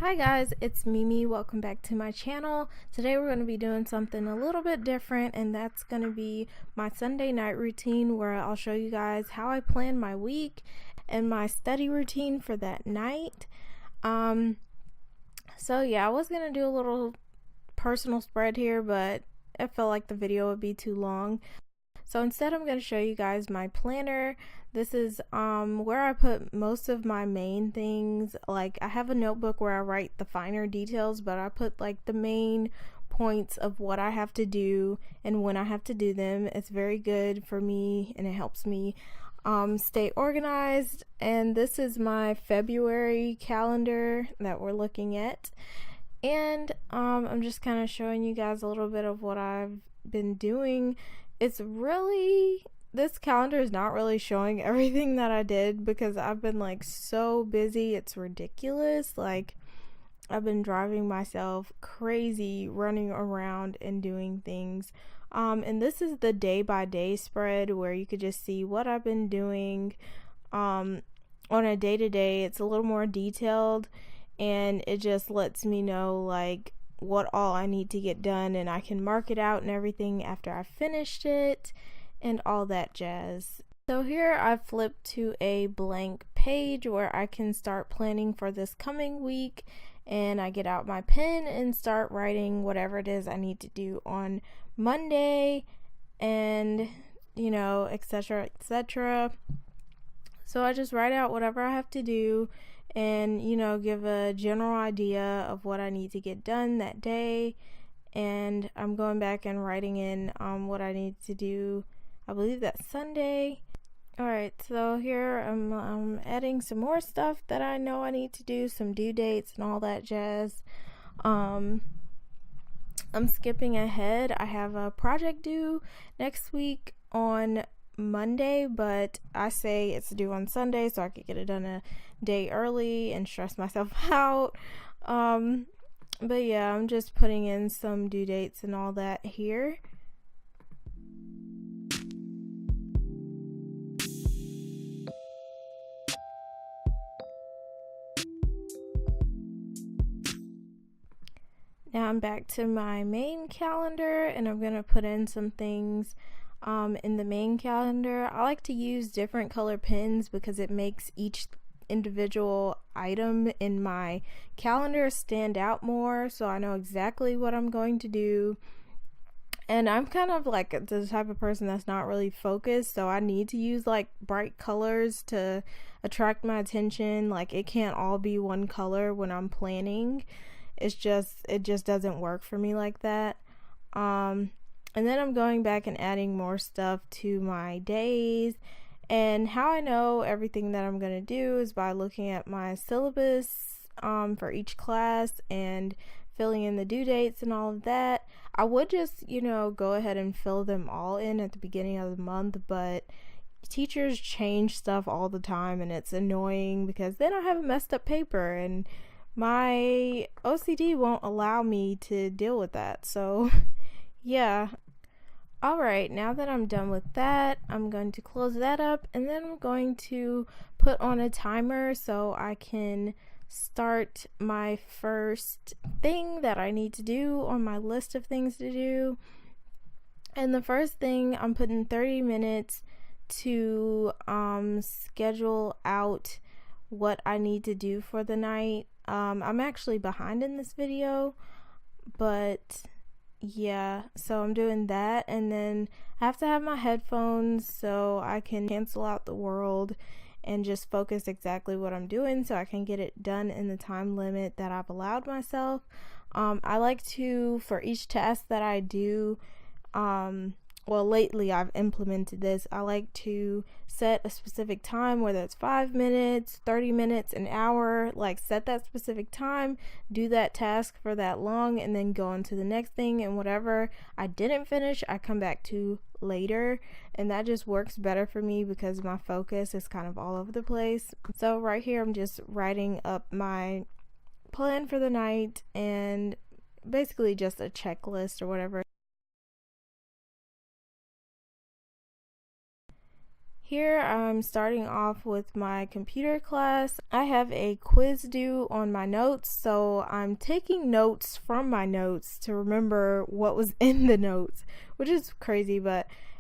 Hi guys, it's Mimi. Welcome back to my channel. Today we're going to be doing something a little bit different, and that's going to be my Sunday night routine where I'll show you guys how I plan my week and my study routine for that night. So yeah, I was going to do a little personal spread here, but I felt like the video would be too long. So instead I'm going to show you guys my planner. This is where I put most of my main things. Like, I have a notebook where I write the finer details, but I put like the main points of what I have to do and when I have to do them. It's very good for me and it helps me stay organized. And this is my February calendar that we're looking at. And I'm just kind of showing you guys a little bit of what I've been doing. This calendar is not really showing everything that I did because I've been like so busy. It's ridiculous. Like, I've been driving myself crazy running around and doing things. And this is the day by day spread where you could just see what I've been doing on a day to day. It's a little more detailed and it just lets me know like what all I need to get done, and I can mark it out and everything after I've finished it and all that jazz. So here I've flipped to a blank page where I can start planning for this coming week, and I get out my pen and start writing whatever it is I need to do on Monday, and etc, etc. So I just write out whatever I have to do and give a general idea of what I need to get done that day, and I'm going back and writing in what I need to do. I believe that's Sunday. Alright, so here I'm adding some more stuff that I know I need to do, some due dates and all that jazz. I'm skipping ahead. I have a project due next week on Monday, but I say it's due on Sunday so I could get it done a day early and stress myself out. But yeah, I'm just putting in some due dates and all that here. Now I'm back to my main calendar, and I'm gonna put in some things in the main calendar. I like to use different color pens because it makes each individual item in my calendar stand out more, so I know exactly what I'm going to do. And I'm kind of like the type of person that's not really focused, so I need to use like bright colors to attract my attention. Like, it can't all be one color when I'm planning. It just doesn't work for me like that. And then I'm going back and adding more stuff to my days. And how I know everything that I'm going to do is by looking at my syllabus for each class and filling in the due dates and all of that. I would just, go ahead and fill them all in at the beginning of the month, but teachers change stuff all the time and it's annoying because then I have a messed up paper and my OCD won't allow me to deal with that. So yeah. Alright, now that I'm done with that, I'm going to close that up, and then I'm going to put on a timer so I can start my first thing that I need to do on my list of things to do. And the first thing, I'm putting 30 minutes to schedule out what I need to do for the night. I'm actually behind in this video, but yeah, so I'm doing that, and then I have to have my headphones so I can cancel out the world and just focus exactly what I'm doing so I can get it done in the time limit that I've allowed myself. I like to, for each task that I do, well, lately I've implemented this. I like to set a specific time, whether it's 5 minutes, 30 minutes, an hour. Like, set that specific time, do that task for that long, and then go on to the next thing. And whatever I didn't finish, I come back to later. And that just works better for me because my focus is kind of all over the place. So right here, I'm just writing up my plan for the night and basically just a checklist or whatever. Here I'm starting off with my computer class. I have a quiz due on my notes, so I'm taking notes from my notes to remember what was in the notes, which is crazy,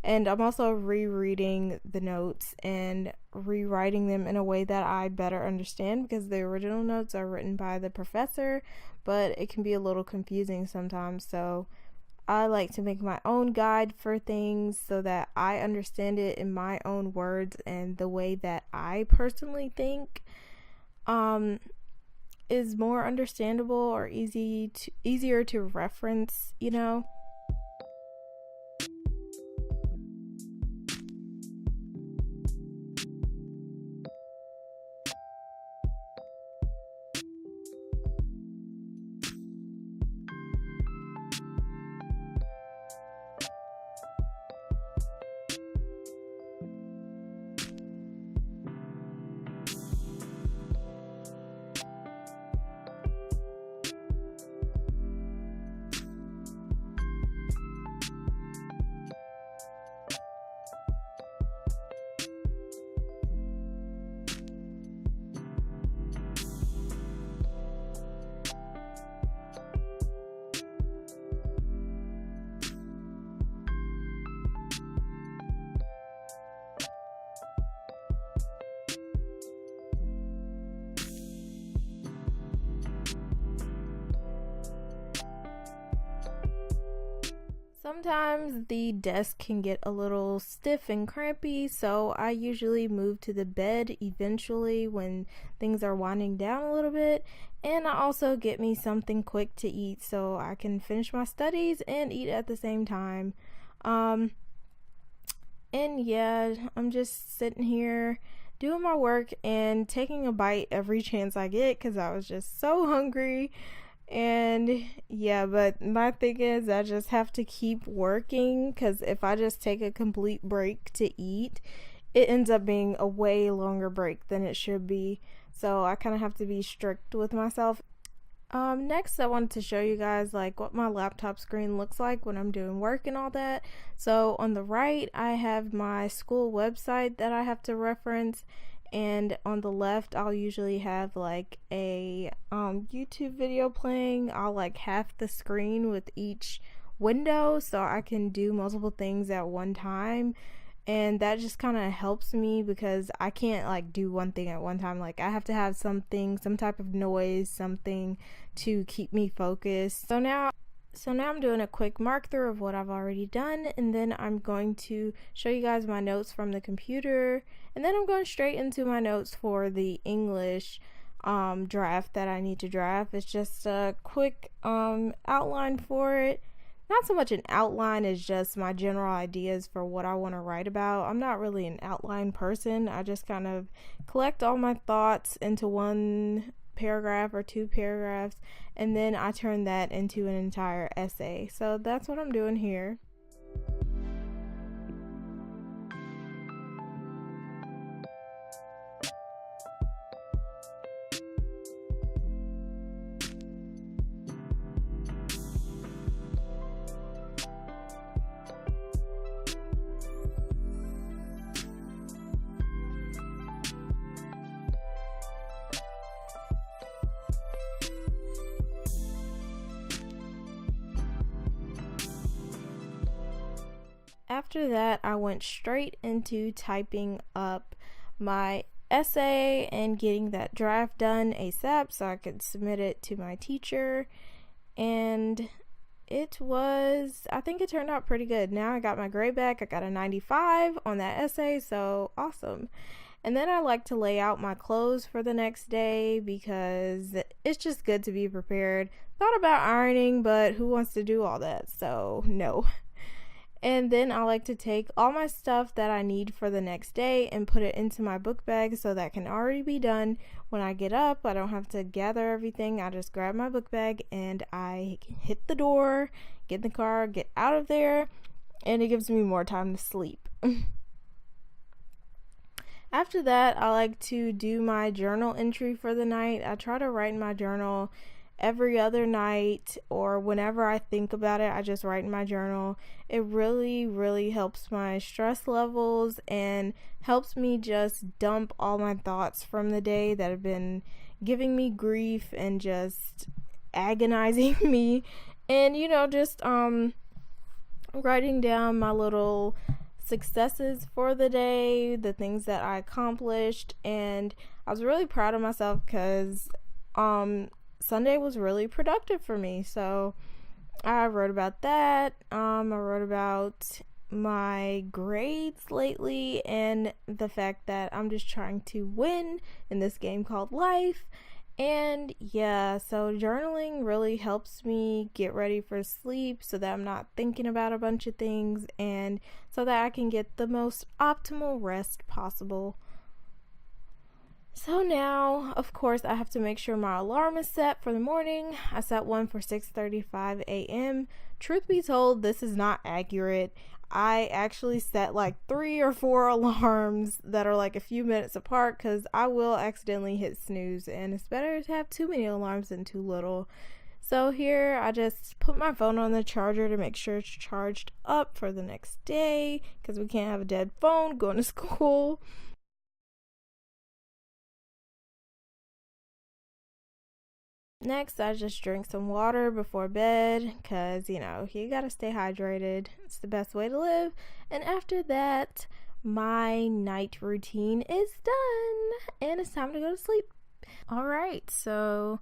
and I'm also rereading the notes and rewriting them in a way that I better understand, because the original notes are written by the professor, but it can be a little confusing sometimes, so I like to make my own guide for things so that I understand it in my own words and the way that I personally think is more understandable or easier to reference, you know. Sometimes the desk can get a little stiff and crampy, so I usually move to the bed eventually when things are winding down a little bit, and I also get me something quick to eat so I can finish my studies and eat at the same time. And yeah, I'm just sitting here doing my work and taking a bite every chance I get because I was just so hungry. And yeah, but my thing is, I just have to keep working, because if I just take a complete break to eat, it ends up being a way longer break than it should be. So I kind of have to be strict with myself. Next I wanted to show you guys like what my laptop screen looks like when I'm doing work and all that. So on the right, I have my school website that I have to reference, and on the left I'll usually have like a YouTube video playing. I'll like half the screen with each window so I can do multiple things at one time, and that just kind of helps me because I can't like do one thing at one time. Like I have to have some type of noise, something to keep me focused. So now I'm doing a quick mark through of what I've already done, and then I'm going to show you guys my notes from the computer, and then I'm going straight into my notes for the English draft that I need to draft. It's just a quick outline for it. Not so much an outline as just my general ideas for what I want to write about. I'm not really an outline person. I just kind of collect all my thoughts into one paragraph or two paragraphs, and then I turn that into an entire essay. So that's what I'm doing here. After that, I went straight into typing up my essay and getting that draft done ASAP so I could submit it to my teacher. And I think it turned out pretty good. Now I got my grade back. I got a 95 on that essay, so awesome. And then I like to lay out my clothes for the next day because it's just good to be prepared. Thought about ironing, but who wants to do all that? So no. And then I like to take all my stuff that I need for the next day and put it into my book bag so that can already be done when I get up. I don't have to gather everything. I just grab my book bag and I hit the door, get in the car, get out of there, and it gives me more time to sleep. After that, I like to do my journal entry for the night. I try to write in my journal every other night, or whenever I think about it, I just write in my journal. It really, really helps my stress levels and helps me just dump all my thoughts from the day that have been giving me grief and just agonizing me. And just writing down my little successes for the day, the things that I accomplished. And I was really proud of myself because Sunday was really productive for me. So I wrote about that. I wrote about my grades lately and the fact that I'm just trying to win in this game called life. And yeah, so journaling really helps me get ready for sleep so that I'm not thinking about a bunch of things, and so that I can get the most optimal rest possible. So now, of course, I have to make sure my alarm is set for the morning. I set one for 6:35 a.m. Truth be told, this is not accurate. I actually set like 3 or 4 alarms that are like a few minutes apart because I will accidentally hit snooze, and it's better to have too many alarms than too little. So here I just put my phone on the charger to make sure it's charged up for the next day because we can't have a dead phone going to school. Next, I just drink some water before bed because, you gotta stay hydrated. It's the best way to live. And after that, my night routine is done and it's time to go to sleep. Alright, so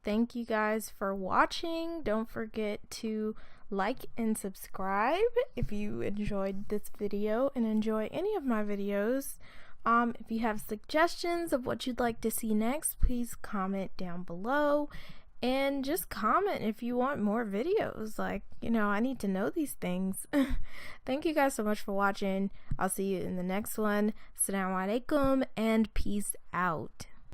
thank you guys for watching. Don't forget to like and subscribe if you enjoyed this video and enjoy any of my videos. If you have suggestions of what you'd like to see next, please comment down below, and just comment if you want more videos. I need to know these things. Thank you guys so much for watching. I'll see you in the next one. Assalamu alaikum and peace out.